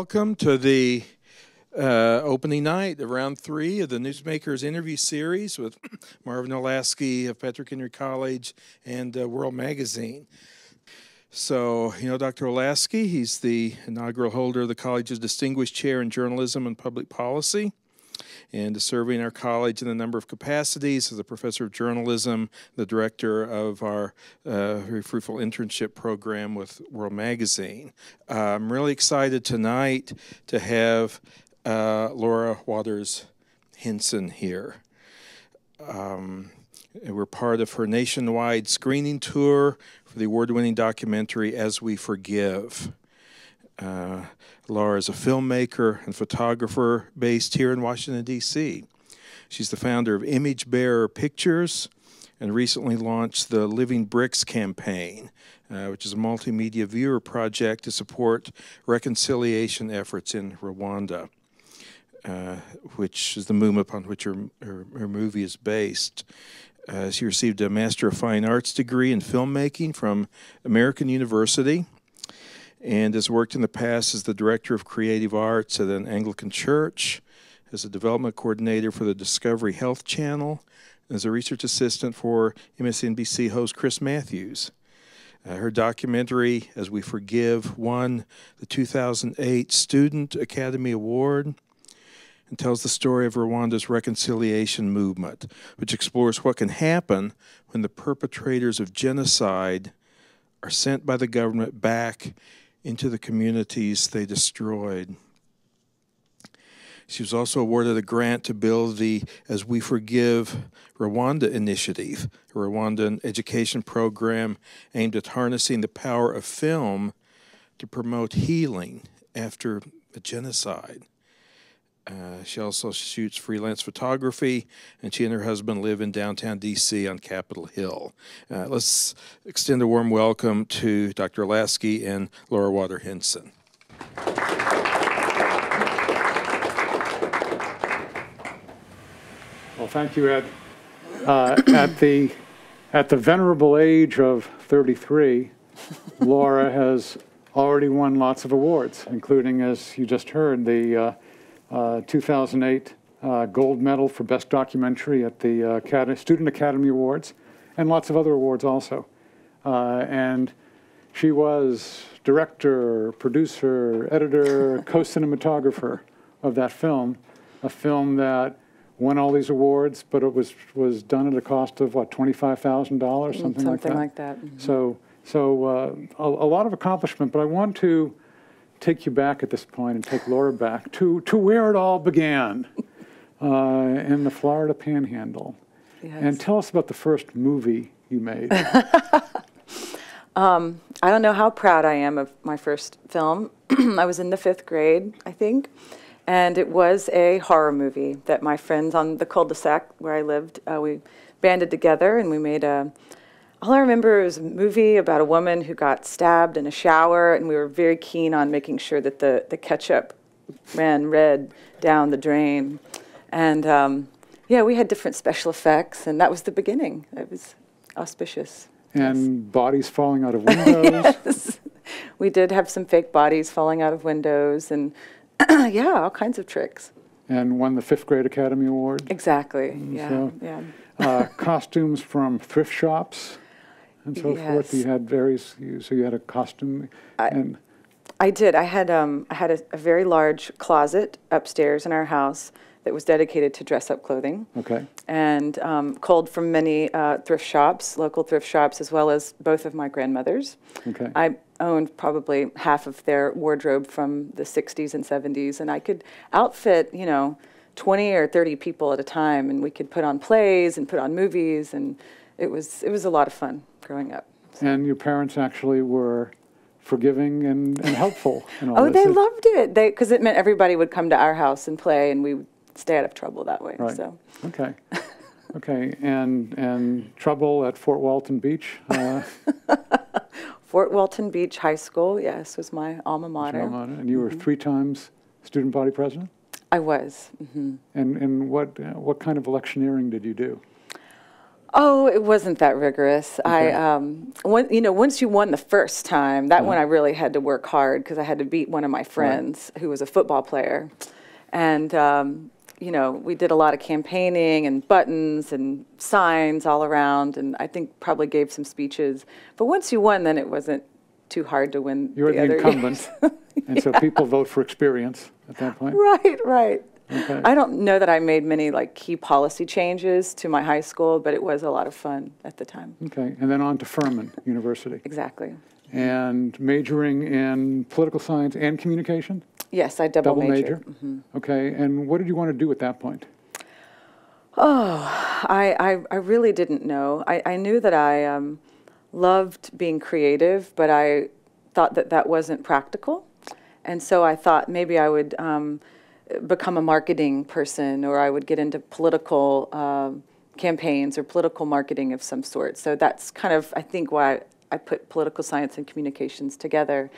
welcome to the opening night of round 3 of the Newsmakers interview series with Marvin Olasky of Patrick Henry College and World Magazine. So, you know Dr. Olasky, he's the inaugural holder of the college's Distinguished Chair in Journalism and Public Policy, and is serving our college in a number of capacities as a professor of journalism, the director of our very fruitful internship program with World Magazine. I'm really excited tonight to have Laura Waters Hinson here. We're part of her nationwide screening tour for the award-winning documentary As We Forgive. Laura is a filmmaker and photographer based here in Washington, D.C. She's the founder of Image Bearer Pictures and recently launched the Living Bricks campaign, which is a multimedia viewer project to support reconciliation efforts in Rwanda, which is the movement upon which her movie is based. She received a Master of Fine Arts degree in filmmaking from American University, and has worked in the past as the Director of Creative Arts at an Anglican church, as a development coordinator for the Discovery Health Channel, and as a research assistant for MSNBC host Chris Matthews. Her documentary, As We Forgive, won the 2008 Student Academy Award and tells the story of Rwanda's reconciliation movement, which explores what can happen when the perpetrators of genocide are sent by the government back into the communities they destroyed. She was also awarded a grant to build the As We Forgive Rwanda initiative, a Rwandan education program aimed at harnessing the power of film to promote healing after a genocide. She also shoots freelance photography, and she and her husband live in downtown D.C. on Capitol Hill. Let's extend a warm welcome to Dr. Olasky and Laura Waters Hinson. Well, thank you, Ed. At the venerable age of 33, Laura has already won lots of awards, including, as you just heard, the 2008 gold medal for Best Documentary at the Student Academy Awards, and lots of other awards also. And she was director, producer, editor, co-cinematographer of that film, a film that won all these awards, but it was done at a cost of, what, $25,000, something like that? Something like that. Mm-hmm. So a lot of accomplishment, but I want to take you back at this point and take Laura back to where it all began, in the Florida Panhandle. Yes. And tell us about the first movie you made. I don't know how proud I am of my first film. I was in the 5th grade, I think, and it was a horror movie that my friends on the cul-de-sac where I lived, we banded together and we made all I remember was a movie about a woman who got stabbed in a shower, and we were very keen on making sure that the ketchup ran red down the drain. And yeah, we had different special effects, and that was the beginning. It was auspicious. And yes. Bodies falling out of windows. Yes. We did have some fake bodies falling out of windows, and yeah, all kinds of tricks. And won the 5th grade Academy Award. Exactly, yeah. So, yeah. Costumes from thrift shops and so forth. You had various, so you had a costume. I did. I had a very large closet upstairs in our house that was dedicated to dress-up clothing. Okay. And culled from many thrift shops, local thrift shops, as well as both of my grandmothers. Okay. I owned probably half of their wardrobe from the 60s and 70s, and I could outfit, 20 or 30 people at a time, and we could put on plays and put on movies, and it was a lot of fun growing up. So. And your parents actually were forgiving and helpful in all this. They loved it, because it meant everybody would come to our house and play, and we would stay out of trouble that way. Right. So. Okay. Okay. And trouble at Fort Walton Beach. Fort Walton Beach High School, yes, was my alma mater. And you were 3 times student body president? I was. Mm-hmm. And what kind of electioneering did you do? Oh, it wasn't that rigorous. Okay. Once you won the first time, that one I really had to work hard because I had to beat one of my friends who was a football player. And, we did a lot of campaigning and buttons and signs all around, and I think probably gave some speeches. But once you won, then it wasn't too hard to win You're the the other incumbent, and so people vote for experience at that point? Right. Okay. I don't know that I made many key policy changes to my high school, but it was a lot of fun at the time. Okay, and then on to Furman University. Exactly. And majoring in political science and communication? Yes, I double majored. major? Okay, and what did you want to do at that point? Oh, I really didn't know. I knew that I loved being creative, but I thought that wasn't practical. And so I thought maybe I would become a marketing person, or I would get into political campaigns or political marketing of some sort. So that's kind of, I think, why I put political science and communications together.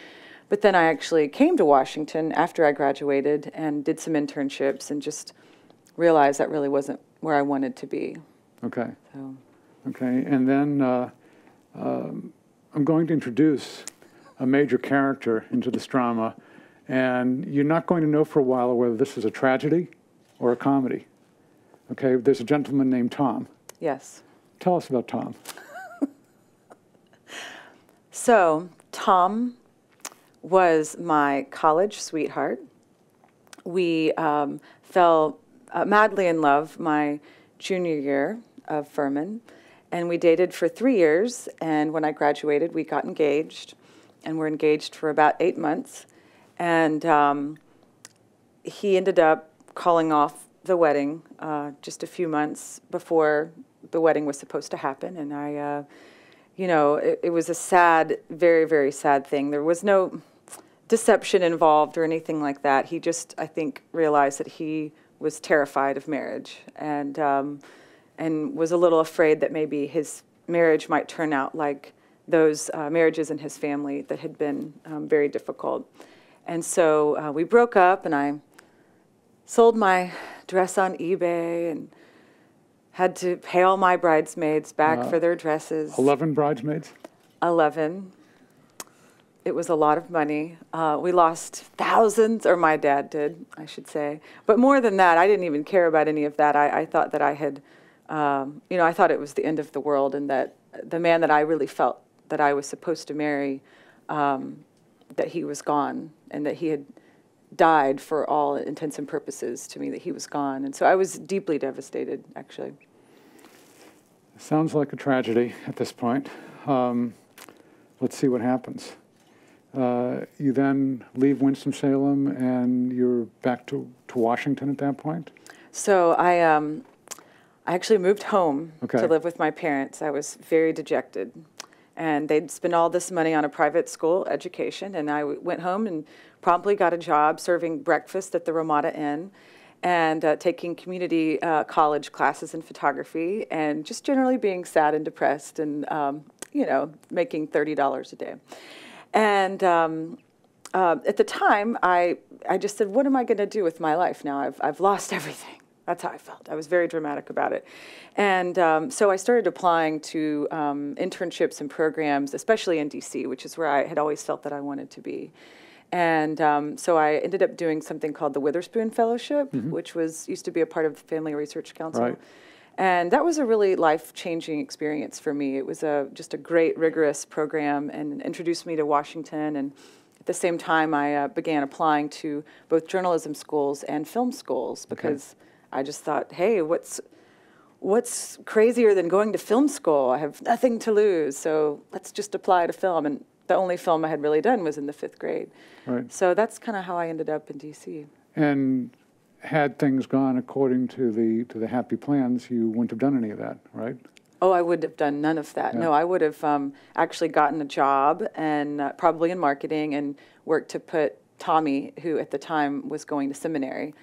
But then I actually came to Washington after I graduated and did some internships and just realized that really wasn't where I wanted to be. Okay. So. Okay, and then I'm going to introduce a major character into this drama, and you're not going to know for a while whether this is a tragedy or a comedy. Okay, there's a gentleman named Tom. Yes. Tell us about Tom. So, Tom was my college sweetheart. We fell madly in love my junior year of Furman, and we dated for 3 years, and when I graduated, we got engaged, and we're engaged for about 8 months, and he ended up calling off the wedding just a few months before the wedding was supposed to happen, and I, it was a sad, very, very sad thing. There was no deception involved or anything like that. He just, I think, realized that he was terrified of marriage and was a little afraid that maybe his marriage might turn out like those marriages in his family that had been very difficult. And so we broke up, and I sold my dress on eBay and had to pay all my bridesmaids back for their dresses. 11 bridesmaids? 11. It was a lot of money. We lost thousands, or my dad did, I should say. But more than that, I didn't even care about any of that. I thought that I had, I thought it was the end of the world, and that the man that I really felt that I was supposed to marry, that he was gone, and that he had died for all intents and purposes to me, that he was gone. And so I was deeply devastated, actually. Sounds like a tragedy at this point. Let's see what happens. You then leave Winston-Salem, and you're back to Washington at that point? So I actually moved home Okay. to live with my parents. I was very dejected. And they'd spent all this money on a private school education, and I went home and promptly got a job serving breakfast at the Ramada Inn and taking community college classes in photography, and just generally being sad and depressed and, making $30 a day. And at the time, I just said, what am I going to do with my life now? I've lost everything. That's how I felt. I was very dramatic about it. And so I started applying to internships and programs, especially in D.C., which is where I had always felt that I wanted to be. And so I ended up doing something called the Witherspoon Fellowship, which used to be a part of the Family Research Council. Right. And that was a really life-changing experience for me. It was just a great, rigorous program and introduced me to Washington. And at the same time, I began applying to both journalism schools and film schools because I just thought, hey, what's crazier than going to film school? I have nothing to lose, so let's just apply to film. And the only film I had really done was in the 5th grade. Right. So that's kind of how I ended up in D.C. And had things gone according to the happy plans, you wouldn't have done any of that, right? Oh, I would have done none of that. Yeah. No, I would have actually gotten a job, and probably in marketing, and worked to put Tommy, who at the time was going to seminary,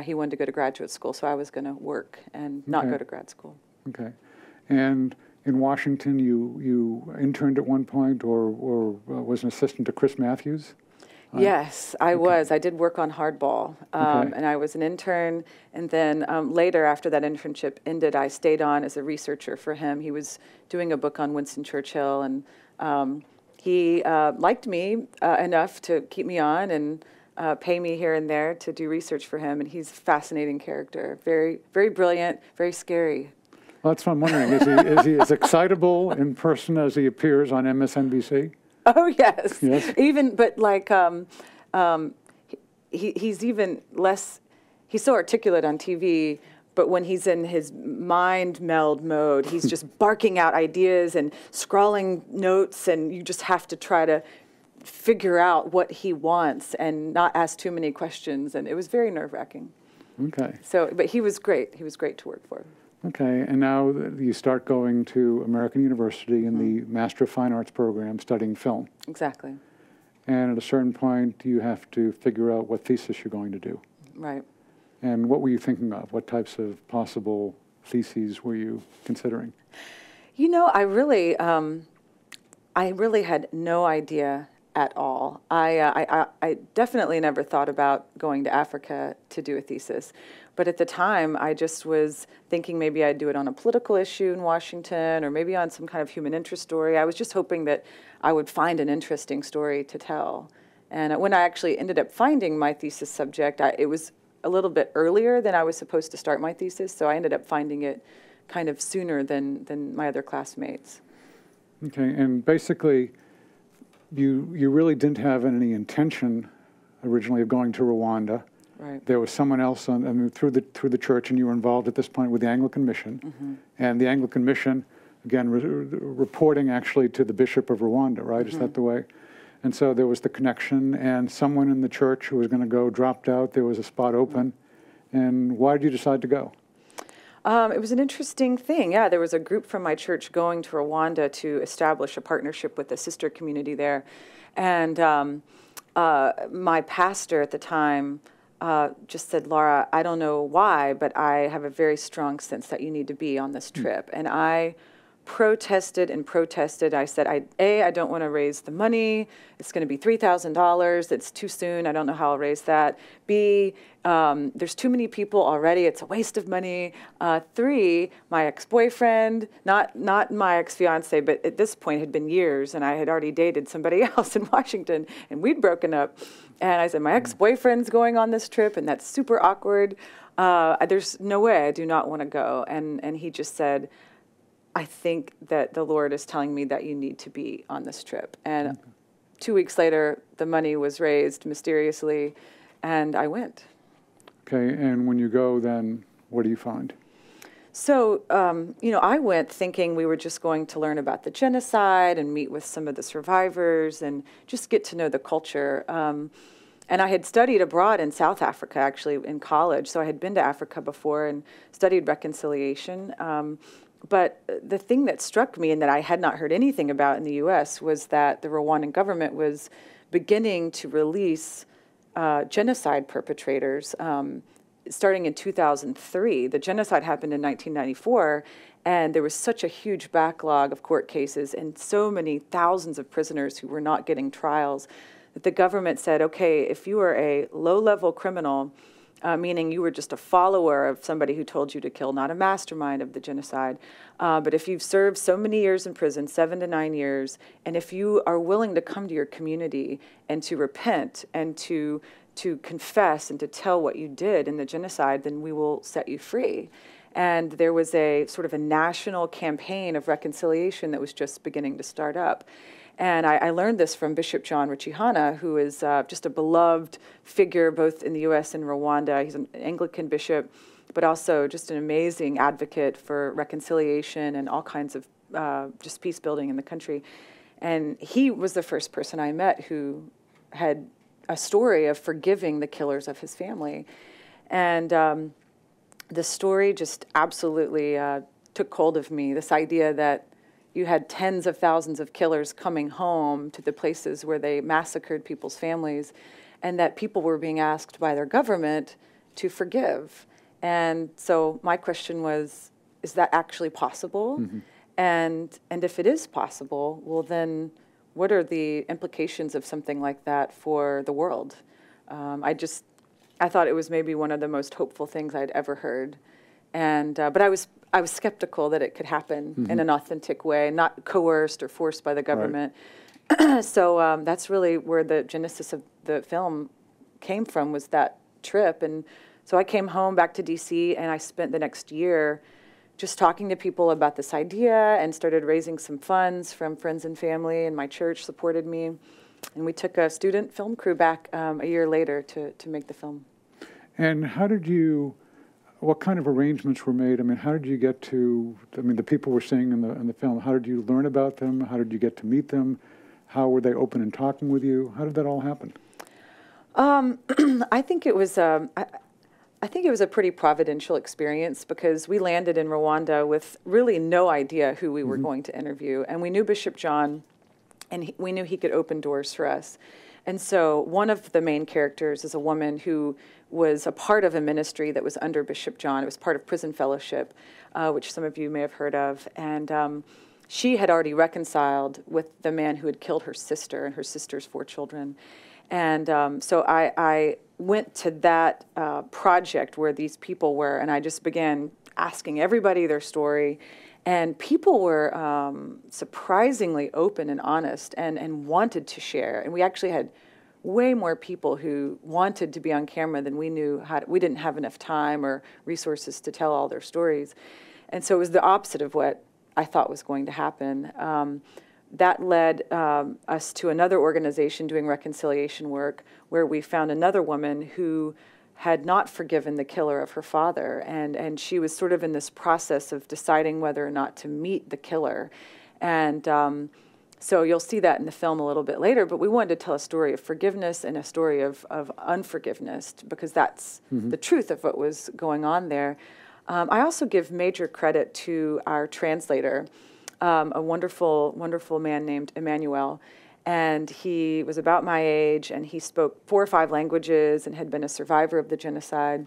he wanted to go to graduate school, so I was going to work and not go to grad school. Okay. And in Washington, you interned at one point or was an assistant to Chris Matthews? Yes, I was. I did work on Hardball, and I was an intern. And then later, after that internship ended, I stayed on as a researcher for him. He was doing a book on Winston Churchill, and he liked me enough to keep me on and pay me here and there to do research for him. And he's a fascinating character, very, very brilliant, very scary. Well, that's what I'm wondering. Is he as excitable in person as he appears on MSNBC? Oh, yes. Yes. Even, but like, he's even less, he's so articulate on TV, but when he's in his mind meld mode, he's just barking out ideas and scrawling notes, and you just have to try to figure out what he wants and not ask too many questions. And it was very nerve-wracking. Okay. So, but he was great. He was great to work for. Okay, and now you start going to American University in the Master of Fine Arts program studying film. Exactly. And at a certain point, you have to figure out what thesis you're going to do. Right. And what were you thinking of? What types of possible theses were you considering? You know, I really had no idea at all. I definitely never thought about going to Africa to do a thesis. But at the time, I just was thinking maybe I'd do it on a political issue in Washington or maybe on some kind of human interest story. I was just hoping that I would find an interesting story to tell. And when I actually ended up finding my thesis subject, it was a little bit earlier than I was supposed to start my thesis, so I ended up finding it kind of sooner than my other classmates. Okay, and basically, you really didn't have any intention originally of going to Rwanda. Right. There was someone else through the church, and you were involved at this point with the Anglican Mission. And the Anglican Mission, again, reporting actually to the Bishop of Rwanda, right? Is that the way? And so there was the connection, and someone in the church who was going to go dropped out. There was a spot open. And why did you decide to go? It was an interesting thing. Yeah, there was a group from my church going to Rwanda to establish a partnership with the sister community there. And my pastor at the time just said, Laura, I don't know why, but I have a very strong sense that you need to be on this trip. And I protested and protested. I said, I don't want to raise the money. It's going to be $3,000. It's too soon. I don't know how I'll raise that. B, there's too many people already. It's a waste of money. 3, my ex-boyfriend, not my ex-fiance, but at this point had been years, and I had already dated somebody else in Washington, and we'd broken up. And I said, my ex-boyfriend's going on this trip, and that's super awkward. There's no way. I do not want to go. And he just said, I think that the Lord is telling me that you need to be on this trip. And 2 weeks later, the money was raised mysteriously, and I went. Okay, and when you go, then what do you find? So, I went thinking we were just going to learn about the genocide and meet with some of the survivors and just get to know the culture. And I had studied abroad in South Africa, actually, in college. So I had been to Africa before and studied reconciliation. But the thing that struck me and that I had not heard anything about in the U.S. was that the Rwandan government was beginning to release genocide perpetrators starting in 2003. The genocide happened in 1994, and there was such a huge backlog of court cases and so many thousands of prisoners who were not getting trials that the government said, okay, if you are a low-level criminal, meaning you were just a follower of somebody who told you to kill, not a mastermind of the genocide. But if you've served so many years in prison, 7 to 9 years, and if you are willing to come to your community and to repent and to confess and to tell what you did in the genocide, then we will set you free. And there was a sort of a national campaign of reconciliation that was just beginning to start up. And I learned this from Bishop John Ruchihana, who is just a beloved figure both in the U.S. and Rwanda. He's an Anglican bishop, but also just an amazing advocate for reconciliation and all kinds of just peace building in the country. And he was the first person I met who had a story of forgiving the killers of his family. And the story just absolutely took hold of me, this idea that you had tens of thousands of killers coming home to the places where they massacred people's families, and that people were being asked by their government to forgive. And so my question was, is that actually possible? And if it is possible, well then, what are the implications of something like that for the world? I thought it was maybe one of the most hopeful things I'd ever heard. And, but I was skeptical that it could happen in an authentic way, not coerced or forced by the government. Right. So that's really where the genesis of the film came from, was that trip. And so I came home back to DC, and I spent the next year just talking to people about this idea, and started raising some funds from friends and family, and my church supported me. And we took a student film crew back a year later to make the film. And how did you, what kind of arrangements were made? I mean, how did you get to, I mean, the people we're seeing in the film, how did you learn about them? How did you get to meet them? How were they open and talking with you? How did that all happen? I think it was I think it was a pretty providential experience, because we landed in Rwanda with really no idea who we were going to interview. And we knew Bishop John, and we knew he could open doors for us. And so one of the main characters is a woman who was a part of a ministry that was under Bishop John. It was part of Prison Fellowship, which some of you may have heard of. And she had already reconciled with the man who had killed her sister and her sister's 4 children. And so I went to that project where these people were, and I just began asking everybody their story. And people were surprisingly open and honest, and wanted to share. And we actually had way more people who wanted to be on camera than we knew how to. We didn't have enough time or resources to tell all their stories. And so it was the opposite of what I thought was going to happen. That led us to another organization doing reconciliation work, where we found another woman who had not forgiven the killer of her father, and she was sort of in this process of deciding whether or not to meet the killer. And so you'll see that in the film a little bit later, but we wanted to tell a story of forgiveness and a story of unforgiveness, because that's the truth of what was going on there. I also give major credit to our translator, a wonderful, wonderful man named Emmanuel. And he was about my age, and he spoke 4 or 5 languages and had been a survivor of the genocide.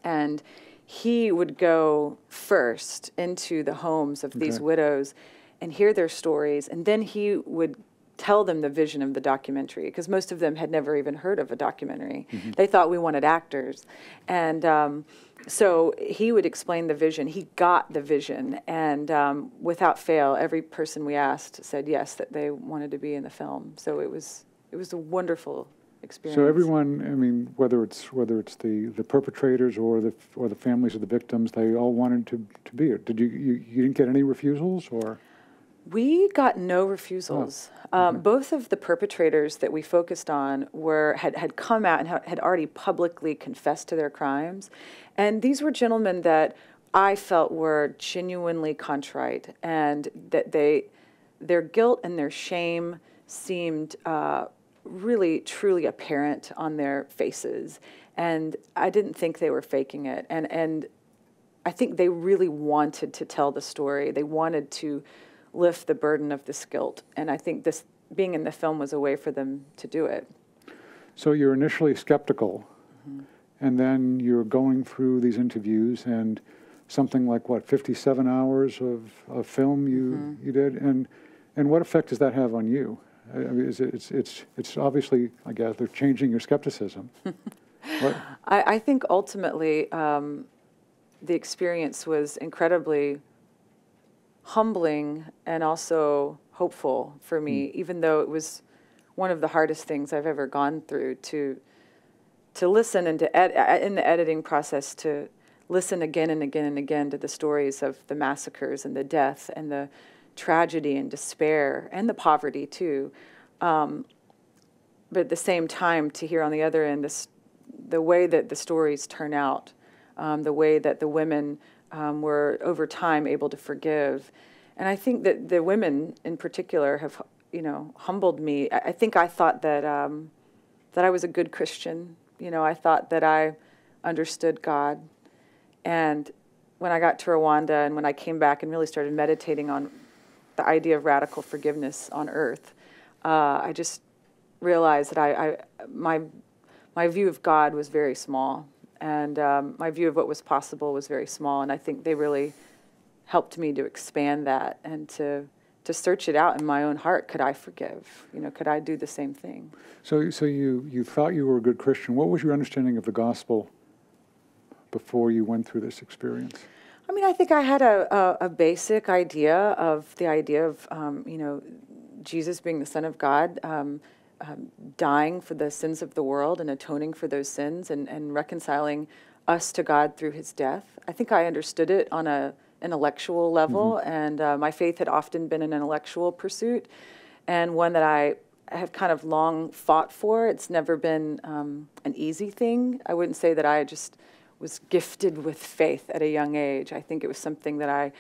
And he would go first into the homes of these widows and hear their stories, and then he would tell them the vision of the documentary, because most of them had never even heard of a documentary. They thought we wanted actors. And so he would explain the vision. He got the vision, and without fail, every person we asked said yes, that they wanted to be in the film. So it was a wonderful experience. So everyone, I mean, whether it's the perpetrators or the families of the victims, they all wanted to be it. Did you didn't get any refusals, or? We got no refusals. Both of the perpetrators that we focused on had come out and had already publicly confessed to their crimes. And these were gentlemen that I felt were genuinely contrite, and that their guilt and their shame seemed really, truly apparent on their faces. And I didn't think they were faking it. And I think they really wanted to tell the story. They wanted to lift the burden of this guilt. And I think this being in the film was a way for them to do it. So you're initially skeptical, and then you're going through these interviews, and something like, what, 57 hours of film you did? And what effect does that have on you? I mean, it's obviously, I guess, they're changing your skepticism. I think ultimately the experience was incredibly humbling and also hopeful for me, even though it was one of the hardest things I've ever gone through, to listen and in the editing process, to listen again and again and again to the stories of the massacres and the death and the tragedy and despair and the poverty too. But at the same time, to hear on the other end the way that the stories turn out, the way that the women were over time able to forgive. And I think that the women in particular have, humbled me. I think I thought that I was a good Christian. I thought that I understood God. And when I got to Rwanda, and when I came back and really started meditating on the idea of radical forgiveness on earth, I just realized that my view of God was very small. And my view of what was possible was very small, and I think they really helped me to expand that and to to search it out in my own heart. Could I forgive? You know, could I do the same thing? So you thought you were a good Christian. What was your understanding of the gospel before you went through this experience? I mean, I think I had a basic idea of you know, Jesus being the Son of God, dying for the sins of the world and atoning for those sins and reconciling us to God through his death. I think I understood it on an intellectual level, and my faith had often been an intellectual pursuit, and one that I have kind of long fought for. It's never been an easy thing. I wouldn't say that I just was gifted with faith at a young age. I think it was something that I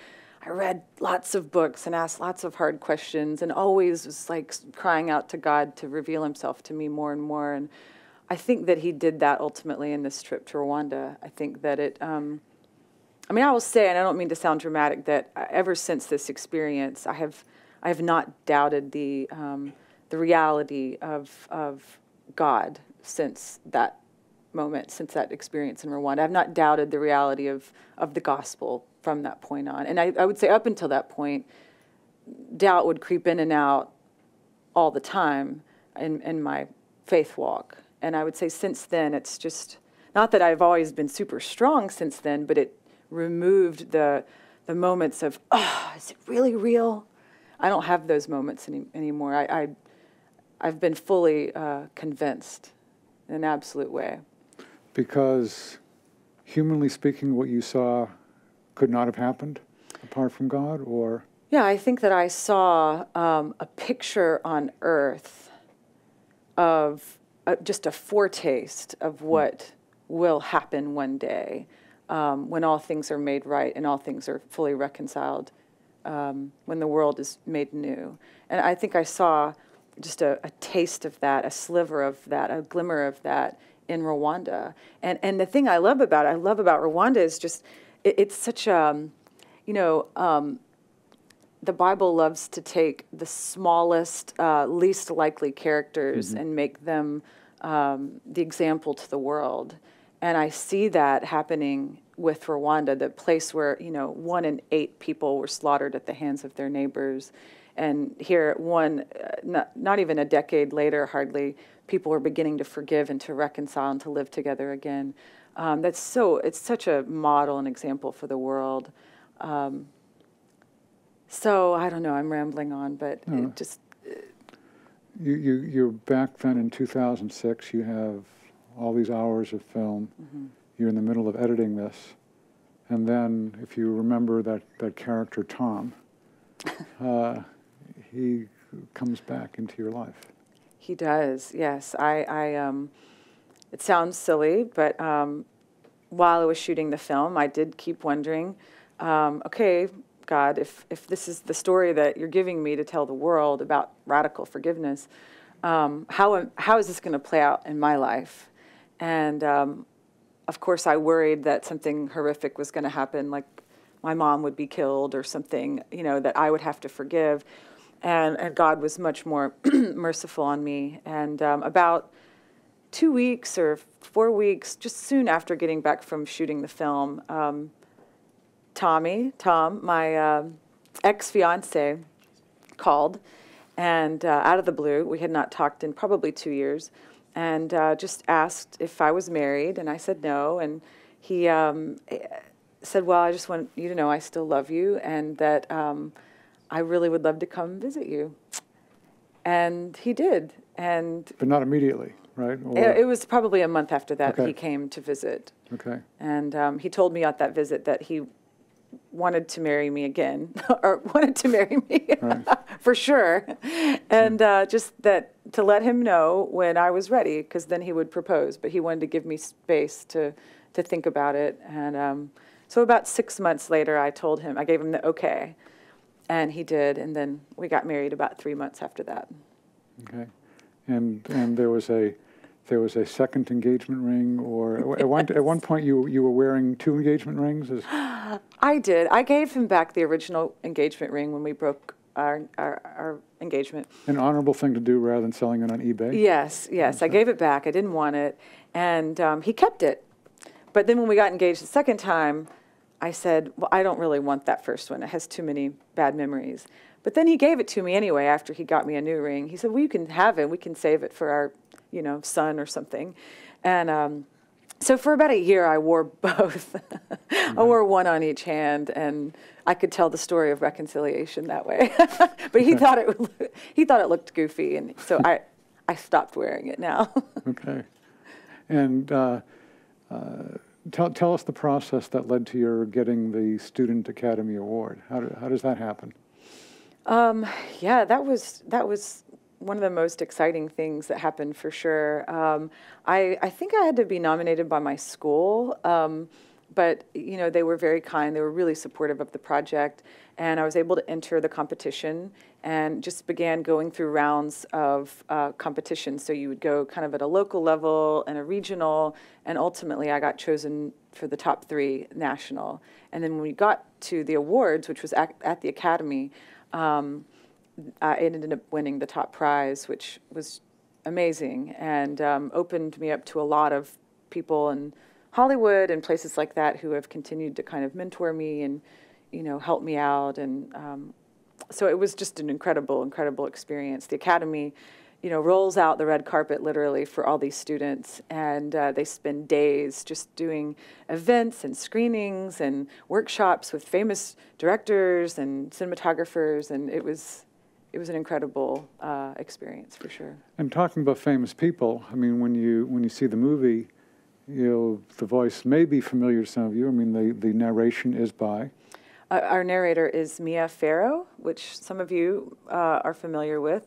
read lots of books and asked lots of hard questions and always was like crying out to God to reveal himself to me more and more. And I think that he did that ultimately in this trip to Rwanda. I think that it, I mean, I will say, and I don't mean to sound dramatic, that ever since this experience, I have not doubted the reality of God since that moment, since that experience in Rwanda. I've not doubted the reality of the gospel from that point on. And I would say up until that point, doubt would creep in and out all the time in my faith walk. And I would say since then, it's just, not that I've always been super strong since then, but it removed the moments of, oh, is it really real? I don't have those moments anymore. I've been fully convinced in an absolute way. Because humanly speaking, what you saw could not have happened apart from God, or? Yeah, I think that I saw a picture on earth of just a foretaste of what will happen one day when all things are made right and all things are fully reconciled, when the world is made new. And I think I saw just a taste of that, a sliver of that, a glimmer of that in Rwanda. And the thing I love about Rwanda is just, it's such a, you know, the Bible loves to take the smallest, least likely characters and make them the example to the world. And I see that happening with Rwanda, the place where, you know, 1 in 8 people were slaughtered at the hands of their neighbors. And here, not even a decade later, hardly, people were beginning to forgive and to reconcile and to live together again. It's such a model and example for the world. So I don't know, I'm rambling on, but it just... You're back then in 2006, you have all these hours of film, you're in the middle of editing this, and then, if you remember that character Tom, he comes back into your life. He does, yes. It sounds silly, but while I was shooting the film, I did keep wondering, okay, God, if this is the story that you're giving me to tell the world about radical forgiveness, how is this going to play out in my life? And of course, I worried that something horrific was going to happen, like my mom would be killed or something, you know, that I would have to forgive. And God was much more merciful on me. And about 2 weeks or 4 weeks, just soon after getting back from shooting the film, Tom, my ex-fiance, called, and out of the blue, we had not talked in probably 2 years, and just asked if I was married, and I said no, and he said, well, I just want you to know I still love you, and that I really would love to come visit you. And he did. But not immediately, right? Or... It was probably a month after that okay. He came to visit. Okay. And he told me at that visit that he wanted to marry me again, or wanted to marry me, right. For sure. And just that to let him know when I was ready, because then he would propose. But he wanted to give me space to think about it. And so about 6 months later, I gave him the okay. And he did, and then we got married about 3 months after that. Okay, and there was a second engagement ring, or at one point you were wearing 2 engagement rings. I did. I gave him back the original engagement ring when we broke our engagement. An honorable thing to do rather than selling it on eBay. Yes. I gave it back. I didn't want it, and he kept it. But then when we got engaged the second time, I said, well, I don't really want that first one. It has too many bad memories. But then he gave it to me anyway after he got me a new ring. He said, well, you can have it. We can save it for our, son or something. And so for about a year, I wore both. I wore one on each hand, and I could tell the story of reconciliation that way. But he thought it looked goofy, and so I stopped wearing it now. Okay. And tell us the process that led to your getting the Student Academy Award. How does that happen? Yeah, that was one of the most exciting things that happened for sure. I think I had to be nominated by my school, but they were very kind. They were really supportive of the project, and I was able to enter the competition and just began going through rounds of competition. So you would go kind of at a local level and a regional, and ultimately I got chosen for the top 3 national. And then when we got to the awards, which was at the Academy, I ended up winning the top prize, which was amazing, and opened me up to a lot of people in Hollywood and places like that who have continued to kind of mentor me and, help me out. And so it was just an incredible, incredible experience. The Academy, rolls out the red carpet literally for all these students, and they spend days just doing events and screenings and workshops with famous directors and cinematographers, and it was an incredible experience for sure. And talking about famous people, I mean, when you see the movie, the voice may be familiar to some of you. I mean, the narration is by. Our narrator is Mia Farrow, which some of you are familiar with.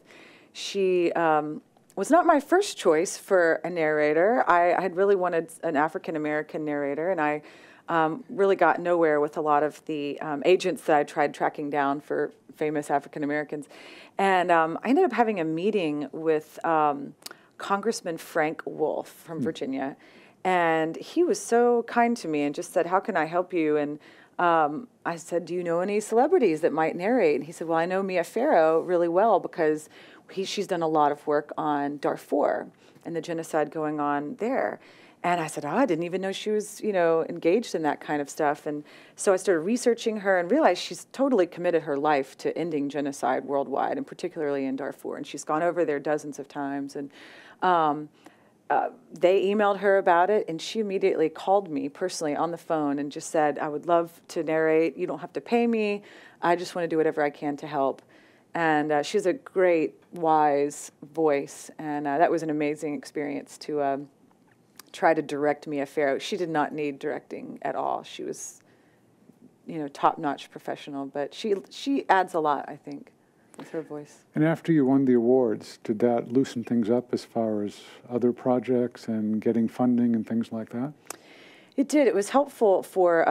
She was not my first choice for a narrator. I had really wanted an African-American narrator, and I really got nowhere with a lot of the agents that I tried tracking down for famous African-Americans. And I ended up having a meeting with Congressman Frank Wolf from Virginia. And he was so kind to me and just said, how can I help you? And I said, do you know any celebrities that might narrate? And he said, well, I know Mia Farrow really well because she's done a lot of work on Darfur and the genocide going on there. And I said, I didn't even know she was, engaged in that kind of stuff. And so I started researching her and realized she's totally committed her life to ending genocide worldwide, and particularly in Darfur. And she's gone over there dozens of times. And they emailed her about it, and she immediately called me personally on the phone and just said, I would love to narrate. You don't have to pay me. I just want to do whatever I can to help. And she has a great, wise voice, and that was an amazing experience to try to direct Mia Farrow. She did not need directing at all. She was, top-notch professional, but she adds a lot, I think, with her voice. And after you won the awards, did that loosen things up as far as other projects and getting funding and things like that? It did. It was helpful for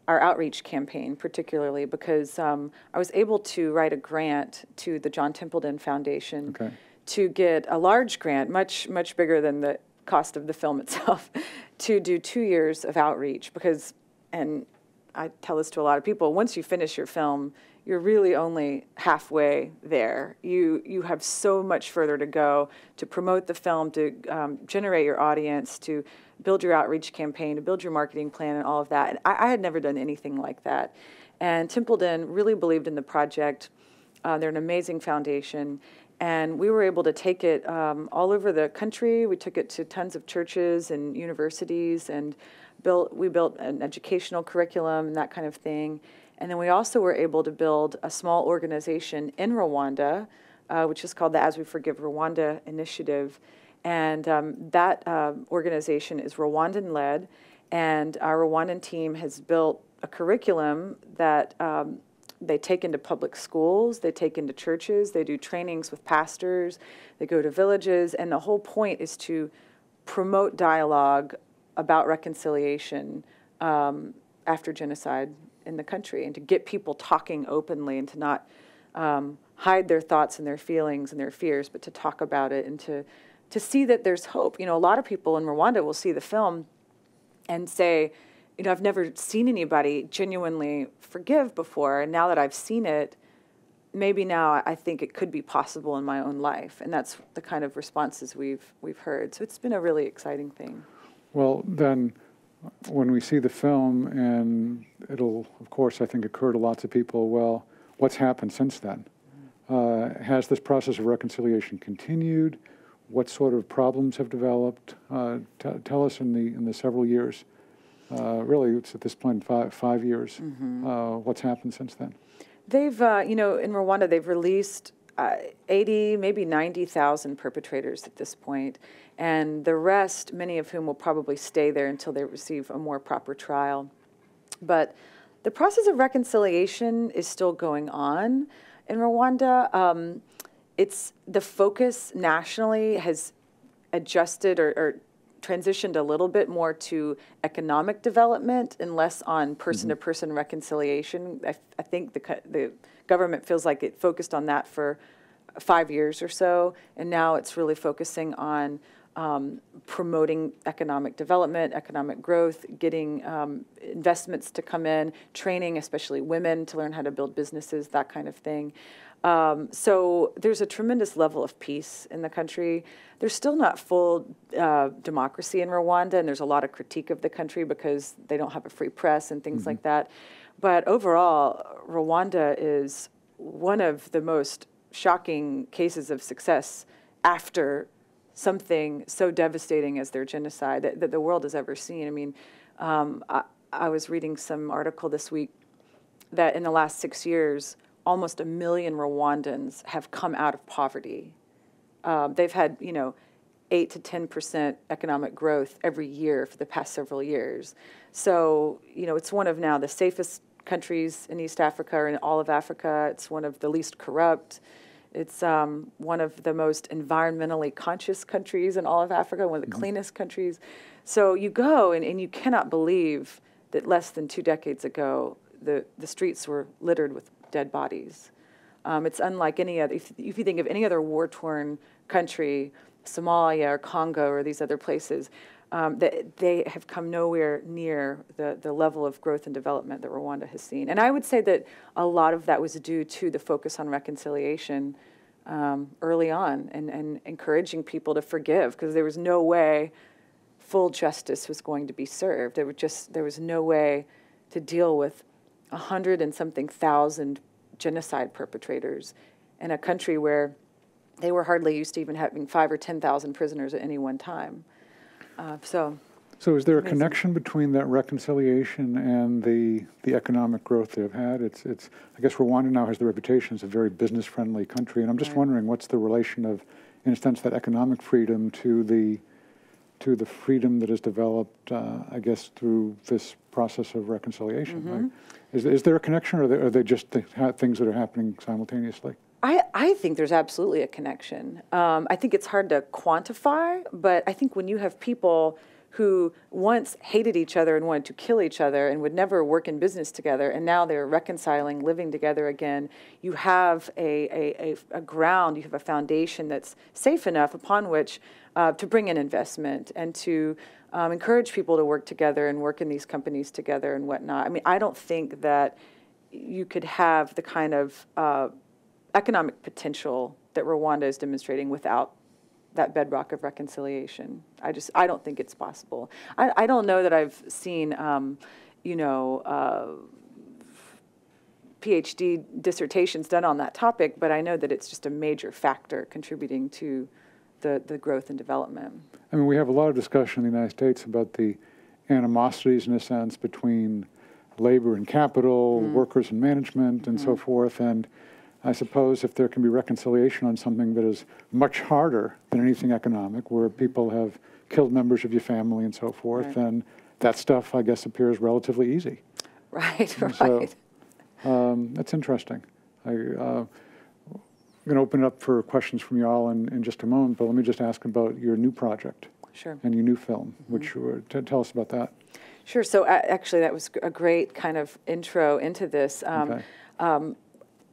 our outreach campaign, particularly because I was able to write a grant to the John Templeton Foundation to get a large grant, much, much bigger than the cost of the film itself, to do 2 years of outreach because, and I tell this to a lot of people, once you finish your film, you're really only halfway there. You have so much further to go to promote the film, to generate your audience, to build your outreach campaign, to build your marketing plan and all of that. And I had never done anything like that. And Templeton really believed in the project. They're an amazing foundation. And we were able to take it all over the country. We took it to tons of churches and universities, and we built an educational curriculum and that kind of thing. And then we also were able to build a small organization in Rwanda, which is called the As We Forgive Rwanda Initiative. And that organization is Rwandan-led, and our Rwandan team has built a curriculum that they take into public schools, they take into churches, they do trainings with pastors, they go to villages, and the whole point is to promote dialogue about reconciliation after genocide in the country, and to get people talking openly and to not hide their thoughts and their feelings and their fears, but to talk about it and to see that there's hope. A lot of people in Rwanda will see the film and say, I've never seen anybody genuinely forgive before, and now that I've seen it, maybe now I think it could be possible in my own life. And that's the kind of responses we've heard. So it's been a really exciting thing. Well, then, when we see the film, and it'll, of course, I think occur to lots of people, well, what's happened since then? Has this process of reconciliation continued? What sort of problems have developed? Tell us in the several years. Really, it's at this point 5 years. What's happened since then? They've, in Rwanda, they've released 80, maybe 90,000 perpetrators at this point, and the rest, many of whom will probably stay there until they receive a more proper trial. But the process of reconciliation is still going on in Rwanda. It's the focus nationally has adjusted or transitioned a little bit more to economic development and less on person-to-person reconciliation. I think the government feels like it focused on that for 5 years or so, and now it's really focusing on promoting economic development, economic growth, getting investments to come in, training especially women to learn how to build businesses, that kind of thing. So there's a tremendous level of peace in the country. There's still not full democracy in Rwanda, and there's a lot of critique of the country because they don't have a free press and things like that. But overall, Rwanda is one of the most shocking cases of success after something so devastating as their genocide that the world has ever seen. I mean, I was reading some article this week that in the last 6 years, almost 1 million Rwandans have come out of poverty. They've had, 8 to 10% economic growth every year for the past several years. So, it's one of now the safest countries in East Africa or in all of Africa. It's one of the least corrupt. It's one of the most environmentally conscious countries in all of Africa, one of the cleanest countries. So you go and you cannot believe that less than 2 decades ago, the streets were littered with dead bodies. It's unlike any other, if you think of any other war-torn country, Somalia or Congo or these other places, that they have come nowhere near the level of growth and development that Rwanda has seen. And I would say that a lot of that was due to the focus on reconciliation early on and encouraging people to forgive, because there was no way full justice was going to be served. There was no way to deal with 100 and something thousand genocide perpetrators in a country where they were hardly used to even having 5,000 or 10,000 prisoners at any one time. So is there a connection between that reconciliation and the economic growth they've had? It's I guess Rwanda now has the reputation as a very business-friendly country, and I'm just wondering what's the relation of, in a sense, that economic freedom to the freedom that is developed, I guess, through this process of reconciliation. Like, is there a connection, or are they just things that are happening simultaneously? I think there's absolutely a connection. I think it's hard to quantify, but I think when you have people who once hated each other and wanted to kill each other and would never work in business together, and now they're reconciling, living together again, you have a ground, you have a foundation that's safe enough upon which to bring in investment and to encourage people to work together and work in these companies together and whatnot. I mean, I don't think that you could have the kind of economic potential that Rwanda is demonstrating without that bedrock of reconciliation. I don't think it's possible. I don't know that I've seen, PhD dissertations done on that topic, but I know that it's just a major factor contributing to the growth and development. I mean, we have a lot of discussion in the United States about the animosities, in a sense, between labor and capital, workers and management, and so forth. And I suppose if there can be reconciliation on something that is much harder than anything economic, where people have killed members of your family and so forth, then that stuff, I guess, appears relatively easy. Right, right. So that's interesting. I'm going to open it up for questions from you all in just a moment, but let me just ask about your new project. Sure. And your new film, which tell us about that. Sure. So actually, that was a great kind of intro into this.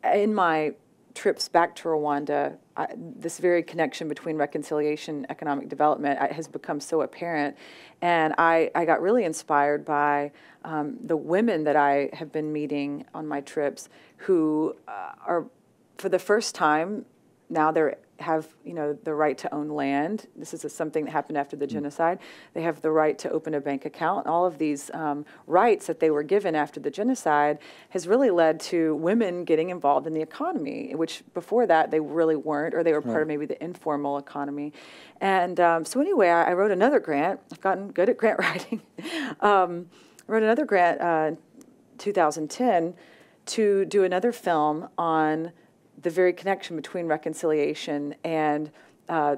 In my trips back to Rwanda, this very connection between reconciliation and economic development has become so apparent. And I got really inspired by the women that I have been meeting on my trips who are, for the first time, now they're have, the right to own land. This is something that happened after the genocide. They have the right to open a bank account. All of these rights that they were given after the genocide has really led to women getting involved in the economy, which before that they really weren't, or they were part of maybe the informal economy. And so anyway, I wrote another grant. I've gotten good at grant writing. I wrote another grant in 2010 to do another film on the very connection between reconciliation and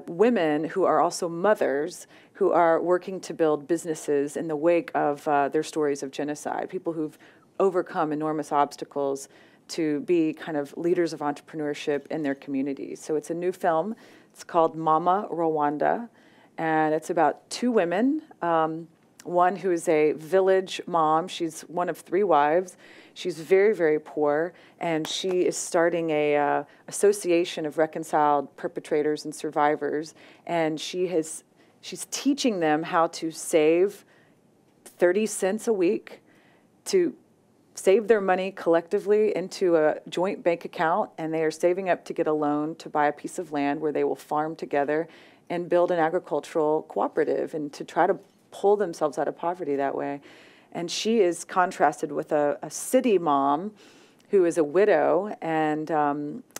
women who are also mothers who are working to build businesses in the wake of their stories of genocide, people who've overcome enormous obstacles to be kind of leaders of entrepreneurship in their communities. So it's a new film. It's called Mama Rwanda, and it's about two women, one who is a village mom. She's one of 3 wives. She's very, very poor, and she is starting a association of reconciled perpetrators and survivors, and she's teaching them how to save 30 cents a week, to save their money collectively into a joint bank account, and they are saving up to get a loan to buy a piece of land where they will farm together and build an agricultural cooperative and to try to pull themselves out of poverty that way. And she is contrasted with a city mom who is a widow and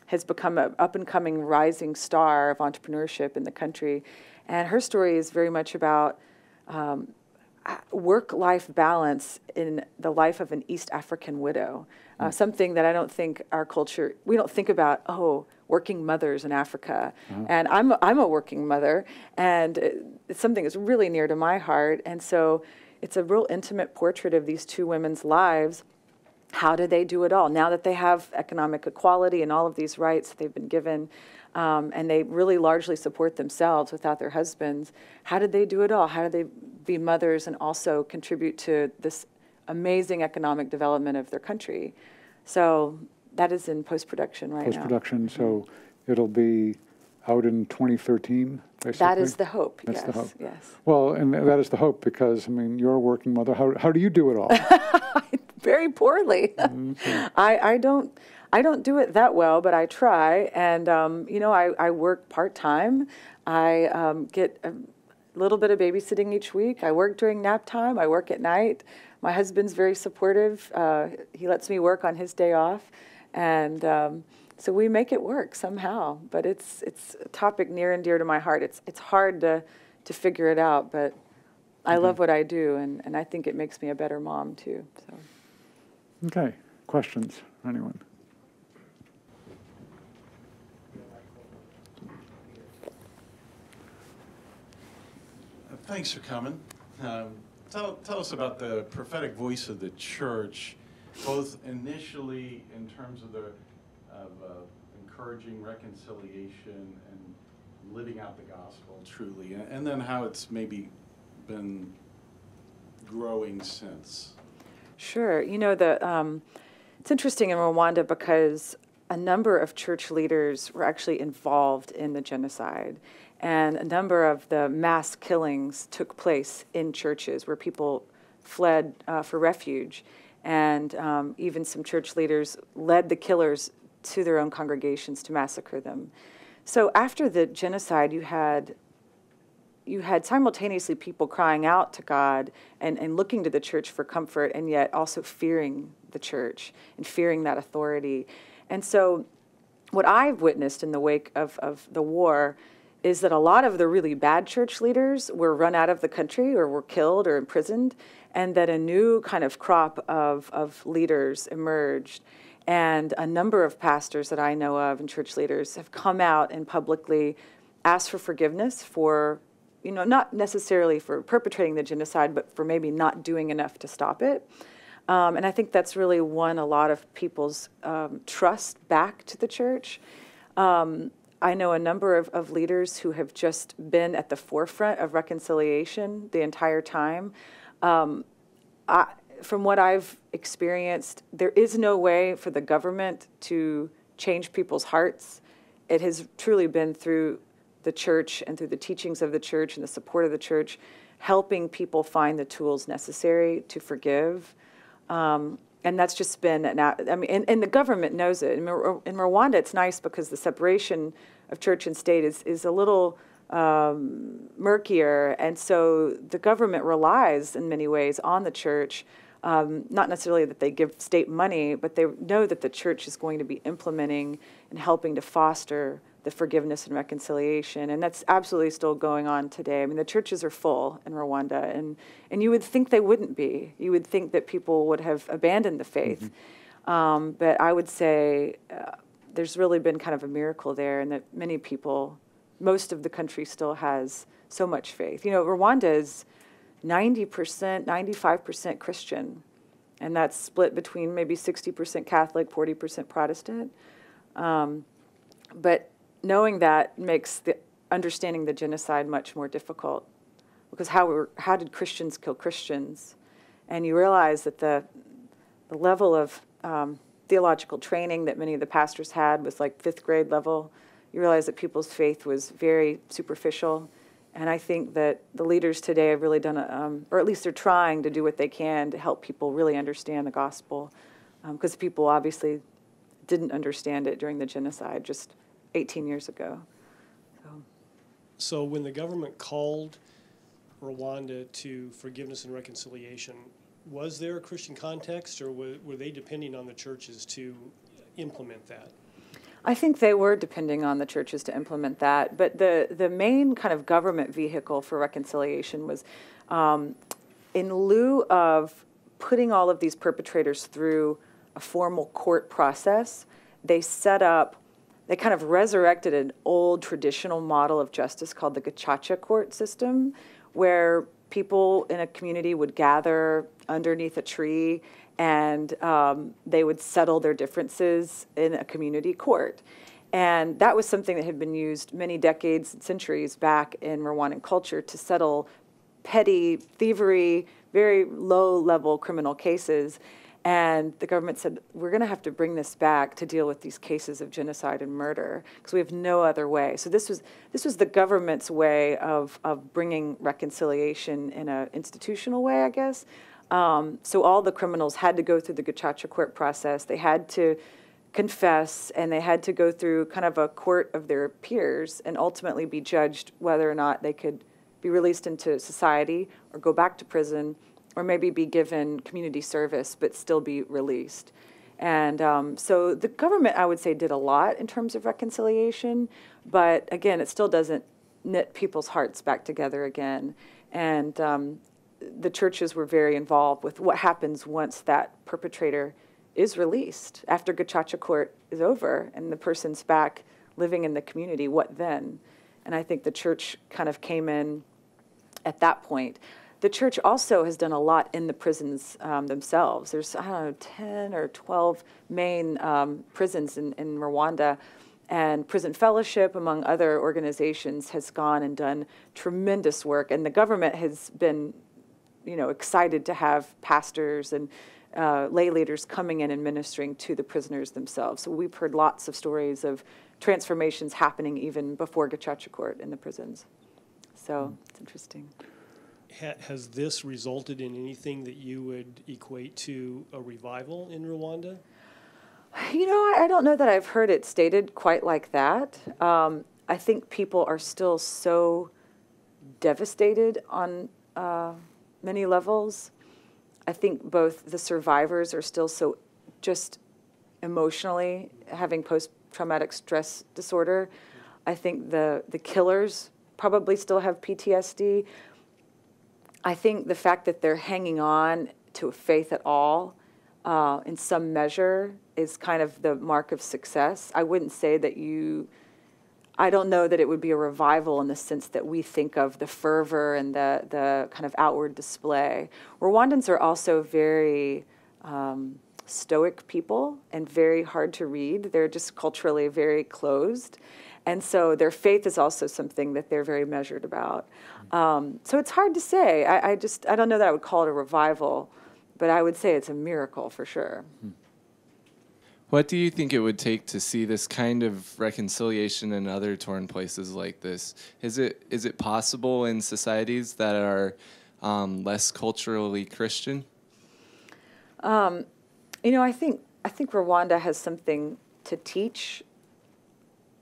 has become an up-and-coming rising star of entrepreneurship in the country. And her story is very much about work-life balance in the life of an East African widow, something that I don't think our culture, we don't think about, working mothers in Africa. And I'm a working mother, and it's something that's really near to my heart. And so it's a real intimate portrait of these two women's lives. How did they do it all? Now that they have economic equality and all of these rights that they've been given, and they really largely support themselves without their husbands, how did they do it all? How did they be mothers and also contribute to this amazing economic development of their country? So that is in post-production right now. Post-production, so it'll be out in 2013, basically? That is the hope, That's yes. the hope. Yes. Well, and that is the hope because, I mean, you're a working mother. How do you do it all? Very poorly. I don't do it that well, but I try. And, I work part-time. I get a little bit of babysitting each week. I work during nap time. I work at night. My husband's very supportive. He lets me work on his day off. And so we make it work somehow. But it's a topic near and dear to my heart. It's hard to figure it out, but I love what I do, and I think it makes me a better mom, too. So. Okay. Questions? Anyone? Thanks for coming. Tell us about the prophetic voice of the church, both initially in terms of encouraging reconciliation and living out the gospel truly, and then how it's maybe been growing since. Sure. It's interesting in Rwanda because a number of church leaders were actually involved in the genocide. And a number of the mass killings took place in churches where people fled for refuge. And even some church leaders led the killers to their own congregations to massacre them. So after the genocide, you had simultaneously people crying out to God and looking to the church for comfort, and yet also fearing the church and fearing that authority. And so what I've witnessed in the wake of the war is that a lot of the really bad church leaders were run out of the country or were killed or imprisoned, and that a new kind of crop of leaders emerged. And a number of pastors that I know of and church leaders have come out and publicly asked for forgiveness for, not necessarily for perpetrating the genocide, but for maybe not doing enough to stop it. And I think that's really won a lot of people's trust back to the church. I know a number of leaders who have just been at the forefront of reconciliation the entire time. From what I've experienced, there is no way for the government to change people's hearts. It has truly been through the church and through the teachings of the church and the support of the church, helping people find the tools necessary to forgive. And And that's just been, I mean, and the government knows it. In Rwanda, it's nice because the separation of church and state is a little murkier. And so the government relies in many ways on the church, not necessarily that they give state money, but they know that the church is going to be implementing and helping to foster the forgiveness and reconciliation. And that's absolutely still going on today. I mean, the churches are full in Rwanda, and you would think they wouldn't be. You would think that people would have abandoned the faith. But I would say there's really been kind of a miracle there, and that many people, most of the country still has so much faith. You know, Rwanda is 90%, 95% Christian, and that's split between maybe 60% Catholic, 40% Protestant. But knowing that makes the understanding the genocide much more difficult, because how did Christians kill Christians? And you realize that the level of theological training that many of the pastors had was like 5th grade level. You realize that people's faith was very superficial. And I think that the leaders today have really done, or at least they're trying to do what they can to help people really understand the gospel, because people obviously didn't understand it during the genocide just 18 years ago. So when the government called Rwanda to forgiveness and reconciliation, was there a Christian context, or were they depending on the churches to implement that? I think they were depending on the churches to implement that, but the main kind of government vehicle for reconciliation was in lieu of putting all of these perpetrators through a formal court process, they kind of resurrected an old traditional model of justice called the gacaca court system, where people in a community would gather underneath a tree and they would settle their differences in a community court. And that was something that had been used many decades and centuries back in Rwandan culture to settle petty thievery, very low-level criminal cases. And the government said, we're going to have to bring this back to deal with these cases of genocide and murder, because we have no other way. So this was the government's way of bringing reconciliation in an institutional way, I guess. So all the criminals had to go through the gacaca court process. They had to confess, and they had to go through kind of a court of their peers and ultimately be judged whether or not they could be released into society or go back to prison, or maybe be given community service but still be released. And so the government, I would say, did a lot in terms of reconciliation, but again, it still doesn't knit people's hearts back together again. And the churches were very involved with what happens once that perpetrator is released. After gacaca court is over and the person's back living in the community, what then? And I think the church kind of came in at that point. The church also has done a lot in the prisons themselves. There's, I don't know, 10 or 12 main prisons in Rwanda, and Prison Fellowship, among other organizations, has gone and done tremendous work. And the government has been, excited to have pastors and lay leaders coming in and ministering to the prisoners themselves. So we've heard lots of stories of transformations happening even before gacaca court in the prisons. So it's interesting. Has this resulted in anything that you would equate to a revival in Rwanda? I don't know that I've heard it stated quite like that. I think people are still so devastated on many levels. I think both the survivors are still so just emotionally having post-traumatic stress disorder. I think the killers probably still have PTSD. I think the fact that they're hanging on to a faith at all in some measure is kind of the mark of success. I wouldn't say that I don't know that it would be a revival in the sense that we think of the fervor and the kind of outward display. Rwandans are also very stoic people and very hard to read. They're just culturally very closed. And so their faith is also something that they're very measured about. So it's hard to say. I don't know that I would call it a revival, but I would say it's a miracle for sure. What do you think it would take to see this kind of reconciliation in other torn places like this? Is it possible in societies that are less culturally Christian? You know, I think Rwanda has something to teach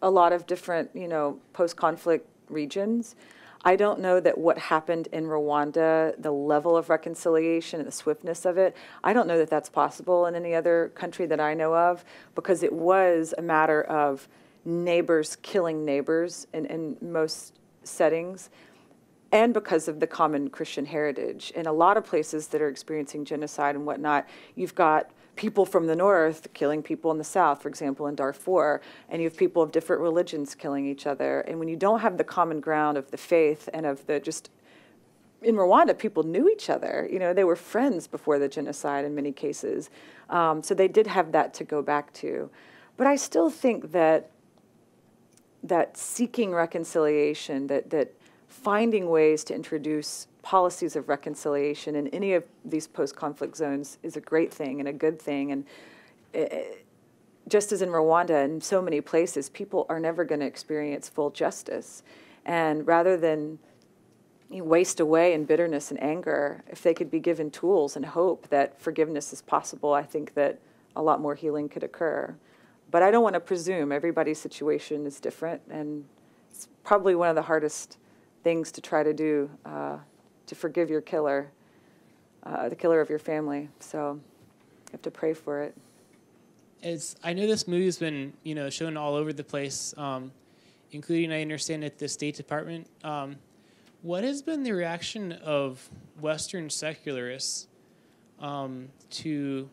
a lot of different, you know, post-conflict regions. I don't know that what happened in Rwanda, the level of reconciliation and the swiftness of it, I don't know that that's possible in any other country that I know of, because it was a matter of neighbors killing neighbors in most settings, and because of the common Christian heritage. In a lot of places that are experiencing genocide and whatnot, you've got people from the north killing people in the south, for example, in Darfur, and you have people of different religions killing each other. And when you don't have the common ground of the faith and of the just, in Rwanda, people knew each other. You know, they were friends before the genocide in many cases. So they did have that to go back to. But I still think that seeking reconciliation, that finding ways to introduce policies of reconciliation in any of these post-conflict zones is a great thing and a good thing. And just as in Rwanda and so many places, people are never going to experience full justice. And rather than waste away in bitterness and anger, if they could be given tools and hope that forgiveness is possible, I think that a lot more healing could occur. But I don't want to presume. Everybody's situation is different, and it's probably one of the hardest things to try to do, to forgive your killer, the killer of your family. So you have to pray for it. I know this movie's been, you know, shown all over the place, including, I understand, at the State Department. What has been the reaction of Western secularists to?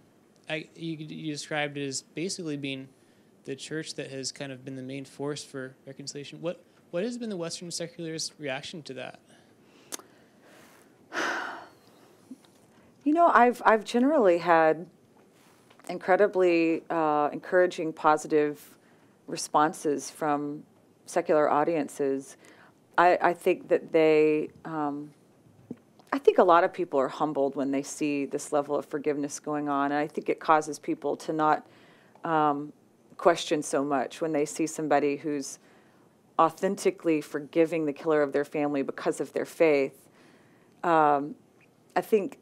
You described it as basically being the church that has kind of been the main force for reconciliation. What has been the Western secularist reaction to that? You know, I've generally had incredibly encouraging, positive responses from secular audiences. I think that I think a lot of people are humbled when they see this level of forgiveness going on, and I think it causes people to not question so much when they see somebody who's authentically forgiving the killer of their family because of their faith. I think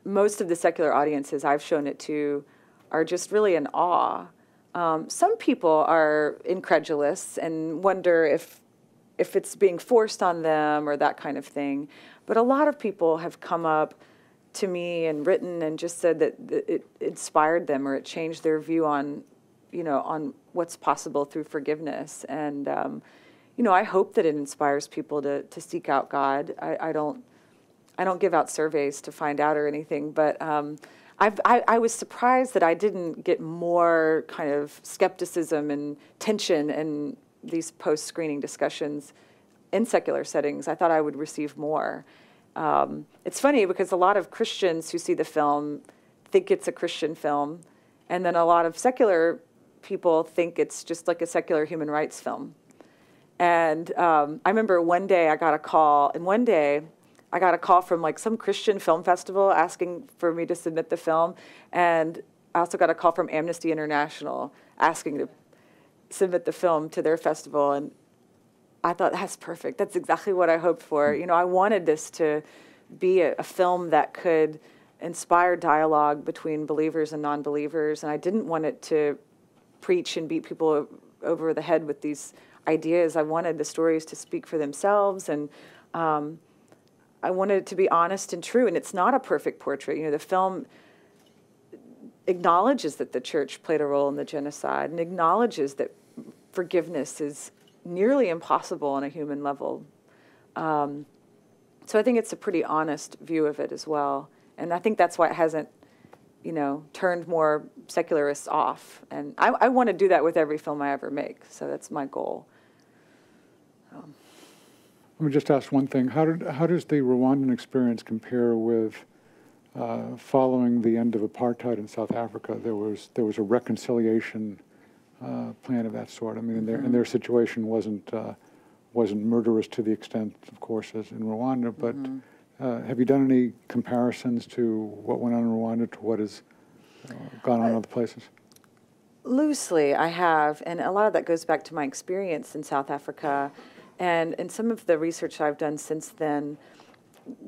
most of the secular audiences I've shown it to are just really in awe. Some people are incredulous and wonder if it's being forced on them or that kind of thing. But a lot of people have come up to me and written and just said that it inspired them or it changed their view on, you know, on what's possible through forgiveness. And, you know, I hope that it inspires people to seek out God. I don't give out surveys to find out or anything, but I was surprised that I didn't get more kind of skepticism and tension in these post-screening discussions in secular settings. I thought I would receive more. It's funny because a lot of Christians who see the film think it's a Christian film, and then a lot of secular people think it's just like a secular human rights film. And I remember one day I got a call, from like some Christian film festival asking for me to submit the film, and I also got a call from Amnesty International asking to submit the film to their festival, and I thought, that's perfect. That's exactly what I hoped for. You know, I wanted this to be a film that could inspire dialogue between believers and non-believers, and I didn't want it to preach and beat people over the head with these ideas. I wanted the stories to speak for themselves, and I wanted it to be honest and true, and it's not a perfect portrait. You know, the film acknowledges that the church played a role in the genocide and acknowledges that forgiveness is nearly impossible on a human level. So I think it's a pretty honest view of it as well. And I think that's why it hasn't, you know, turned more secularists off. And I want to do that with every film I ever make. So that's my goal. Let me just ask one thing. How does the Rwandan experience compare with following the end of apartheid in South Africa? There was a reconciliation plan of that sort. I mean, and their situation wasn't murderous to the extent, of course, as in Rwanda. But have you done any comparisons to what went on in Rwanda to what has gone on in other places? Loosely, I have, and a lot of that goes back to my experience in South Africa. And in some of the research I've done since then,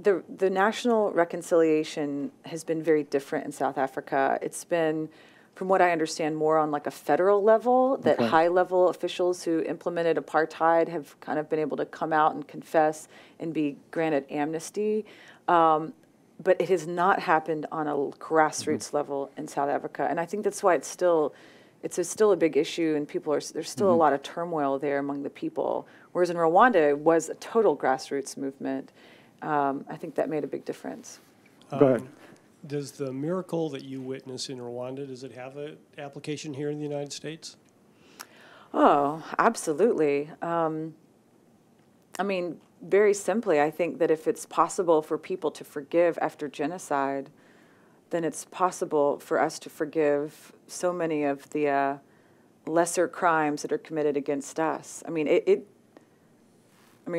the national reconciliation has been very different in South Africa. It's been, from what I understand, more on like a federal level, that high-level officials who implemented apartheid have kind of been able to come out and confess and be granted amnesty. But it has not happened on a grassroots level in South Africa. And I think that's why it's still a big issue, and there's still a lot of turmoil there among the people. Whereas in Rwanda, it was a total grassroots movement. I think that made a big difference. Go ahead. Does the miracle that you witness in Rwanda, does it have an application here in the United States? Oh, absolutely. I mean, very simply, I think that if it's possible for people to forgive after genocide, then it's possible for us to forgive so many of the lesser crimes that are committed against us. I mean,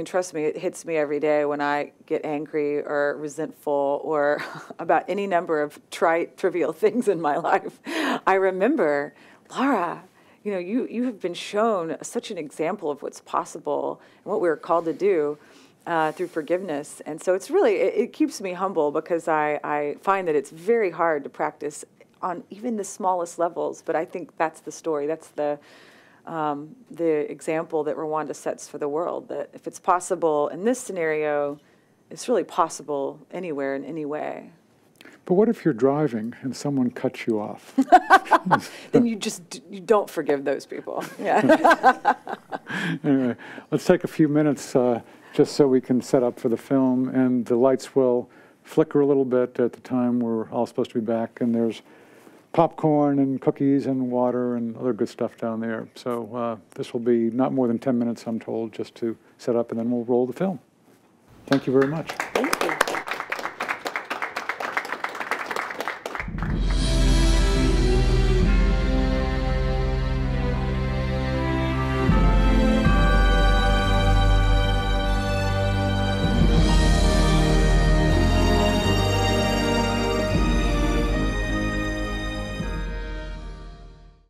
trust me, it hits me every day when I get angry or resentful or about any number of trite, trivial things in my life. I remember, Laura, you have been shown such an example of what's possible and what we're called to do through forgiveness. And so it keeps me humble, because I find that it's very hard to practice on even the smallest levels. But I think that's the story. That's the example that Rwanda sets for the world, that if it's possible in this scenario, it's really possible anywhere in any way. But what if you're driving and someone cuts you off? Then you don't forgive those people. Yeah. Anyway, let's take a few minutes just so we can set up for the film, and the lights will flicker a little bit at the time we're all supposed to be back, and there's popcorn and cookies and water and other good stuff down there. So this will be not more than 10 minutes, I'm told, just to set up, and then we'll roll the film. Thank you very much.